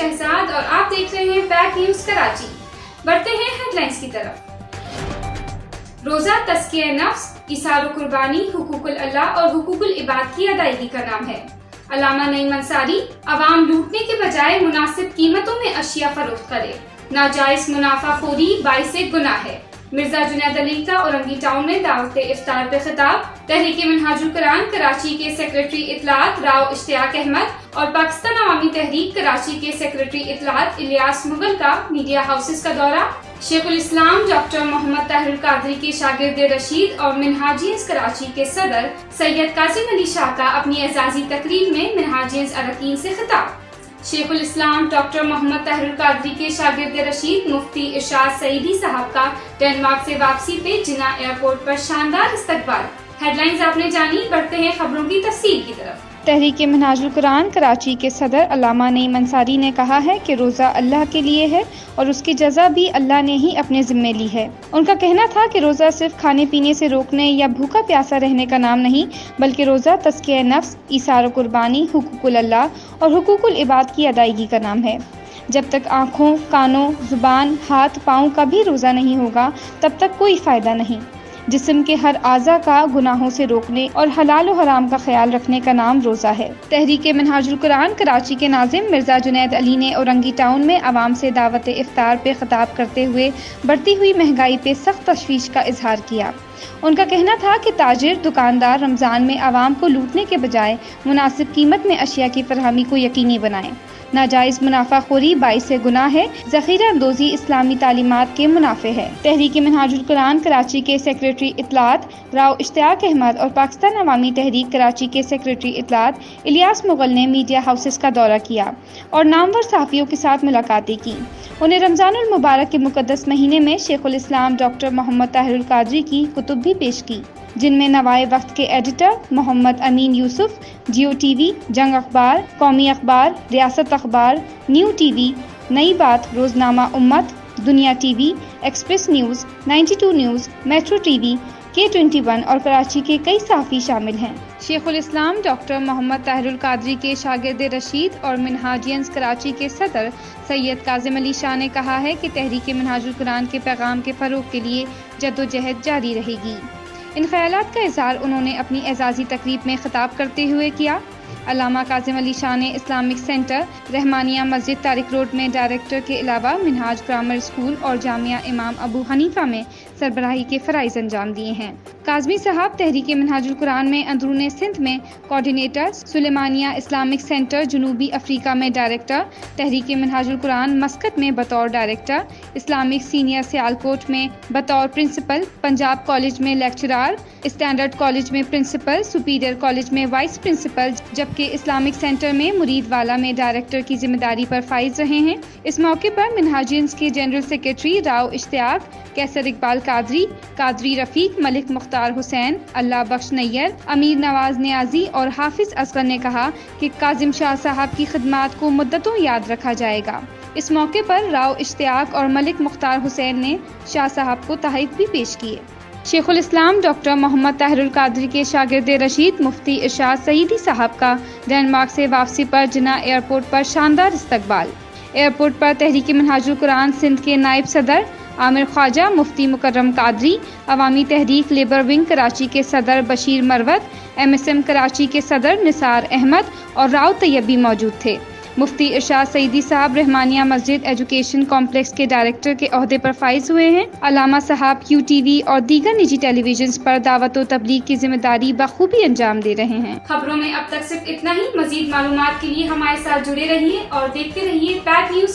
शहजाद और आप देख रहे हैं पैक न्यूज कराची। बढ़ते हैं हेडलाइंस की तरफ। रोजा तज़किया नफ्स, इसार कुर्बानी, हुकूकुल अल्लाह और हुकूकुल इबाद की अदायगी का नाम है। अल्लामा नईम अंसारी, अवाम लूटने के बजाय मुनासिब कीमतों में अशिया फरोख्त करे, नाजायज मुनाफाखोरी बाइसे गुनाह है। मिर्जा जुनैद अली का औरंगी टाउन में दावत इफ्तार पे खिताब। तहरीक मिनहाजुल कुरान कराची के सेक्रेटरी इत्तलात राव इश्तियाक अहमद और पाकिस्तान अवामी तहरीक कराची के सेक्रेटरी इत्तलात इलियास मुगल का मीडिया हाउसेस का दौरा। शेखुल इस्लाम डॉक्टर मोहम्मद ताहिरुल कादरी के शागिर्द रशीद और मिनहाजियंस कराची के सदर सैयद कासिम अली शाह का अपनी एजाजी तकरीर में मिनहाजियंस अरकान से खिताब। शेखुल इस्लाम डॉक्टर मोहम्मद ताहिरुल कादरी के शागिर्द रशीद मुफ्ती इरशाद सईदी साहब का डेनमार्क से वापसी पे जिना एयरपोर्ट पर शानदार इस्तकबाल। हेडलाइंस आपने जानी, बढ़ते हैं खबरों की तफसील की तरफ। तहरीक मिनहाजुल कुरान कराची के सदर अल्लामा नईम अंसारी ने कहा है कि रोज़ा अल्लाह के लिए है और उसकी जज़ा भी अल्लाह ने ही अपने ज़िम्मे ली है। उनका कहना था कि रोज़ा सिर्फ खाने पीने से रोकने या भूखा प्यासा रहने का नाम नहीं, बल्कि रोज़ा तज़किया नफ्स, इसार कुर्बानी, हुकूकुल अल्लाह और हुकूकुल इबाद की अदायगी का नाम है। जब तक आँखों, कानों, ज़ुबान, हाथ, पाँव का भी रोज़ा नहीं होगा तब तक कोई फ़ायदा नहीं। जिस्म के हर आज़ा का गुनाहों से रोकने और हलाल और हराम का ख्याल रखने का नाम रोज़ा है। तहरीक मिनहाजुल कुरान कराची के नाज़िम मिर्जा जुनैद अली ने औरंगी टाउन में आवाम से दावत इफ्तार पे खिताब करते हुए बढ़ती हुई महंगाई पे सख्त तशवीश का इजहार किया। उनका कहना था कि ताजिर दुकानदार रमज़ान में आवाम को लूटने के बजाय मुनासिब कीमत में अशिया की फरहमी को यकीनी बनाएं। नाजायज मुनाफाखोरी बाइसे गुनाह है, ज़ख़ीरा अंदोज़ी इस्लामी तालीमात के मुनाफे है। तहरीक मिनहाजुल कुरान कराची के सेक्रेटरी इत्तलात राव इश्तियाक अहमद और पाकिस्तान अवामी तहरीक कराची के सेक्रेटरी इत्तलात इलियास मुगल ने मीडिया हाउसेस का दौरा किया और नामवर सहाफ़ियों के साथ मुलाकातें की। उन्हें रमज़ानुल मुबारक के मुक़द्दस महीने में शेखुल इस्लाम डॉक्टर मोहम्मद ताहिरुल कादरी की कुतुब भी पेश की, जिनमें नवाए वक्त के एडिटर मोहम्मद अमीन यूसुफ, जियो टीवी, जंग अखबार, कौमी अखबार, रियासत अखबार, न्यू टीवी, नई बात, रोजनामा उम्मत, दुनिया TV, express news, 92 news, metro TV, K21 और कराची के कई सहाफ़ी शामिल हैं। शेखुल इस्लाम डॉक्टर मोहम्मद ताहिरुल कादरी के शागिर्द रशीद और मिनहाजियंस कराची के सदर सैयद कासिम अली शाह ने कहा है कि तहरीक मिनहाजुल कुरान के पैगाम के फ़रोग़ के लिए जद्दोजहद जारी रहेगी। इन ख्यालात का इज़हार उन्होंने अपनी एजाज़ी तकरीब में खिताब करते हुए किया। अल्लामा कासिम अली शाह ने इस्लामिक सेंटर रहमानिया मस्जिद तारिक रोड में डायरेक्टर के अलावा मिनहाज ग्रामर स्कूल और जामिया इमाम अबू हनीफा में सरबराही के फ़राइज़ अंजाम दिए हैं। काज़मी साहब तहरीक मिनहाजुल कुरान में अंदरून सिंध में कोऑर्डिनेटर, सुलेमानिया इस्लामिक सेंटर जनूबी अफ्रीका में डायरेक्टर, तहरीक मिनहाजुल कुरान मस्कत में बतौर डायरेक्टर, इस्लामिक सीनियर सियालकोट में बतौर प्रिंसिपल, पंजाब कॉलेज में लेक्चरार, स्टैंडर्ड कॉलेज में प्रिंसिपल, सुपीरियर कॉलेज में वाइस प्रिंसिपल, जबकि इस्लामिक सेंटर में मुरीदवाला में डायरेक्टर की जिम्मेदारी पर फाइज रहे हैं। इस मौके पर मिनहाजियंस के जनरल सेक्रेटरी राव इश्तियाक, कैसर इकबाल कादरी, कादरी रफीक, मलिक मुख्तार हुसैन, अल्लाह बख्श नैयर, अमीर नवाज नियाजी और हाफिज असगर ने कहा कि काजिम शाह साहब की खिदमात को मुद्दतों याद रखा जाएगा। इस मौके पर राव इश्तियाक और मलिक मुख्तार हुसैन ने शाह साहब को तहफ़ भी पेश किए। शेखुल इस्लाम डॉक्टर मोहम्मद ताहिरुल कादरी के शागिर्द रशीद मुफ्ती इरशाद सईदी साहब का डेनमार्क से वापसी पर जिना एयरपोर्ट पर शानदार इस्तकबाल। एयरपोर्ट पर तहरीक मिनहाजुल कुरान सिंध के नायब सदर आमिर ख्वाजा, मुफ्ती मुकर्रम कादरी, अवामी तहरीक लेबर विंग कराची के सदर बशीर मरवत, MSM कराची के सदर निसार अहमद और राव तैयबी मौजूद थे। मुफ्ती इरशाद सईदी साहब रहमानिया मस्जिद एजुकेशन कॉम्प्लेक्स के डायरेक्टर के ओहदे पर फाइज हुए हैं। अल्लामा साहब QTV और दीगर निजी टेलीविजन पर दावत और तबलीग की जिम्मेदारी बखूबी अंजाम दे रहे हैं। खबरों में अब तक सिर्फ इतना ही। मजीद मालूमात के लिए हमारे साथ जुड़े रहिए और देखते रहिए पैक न्यूज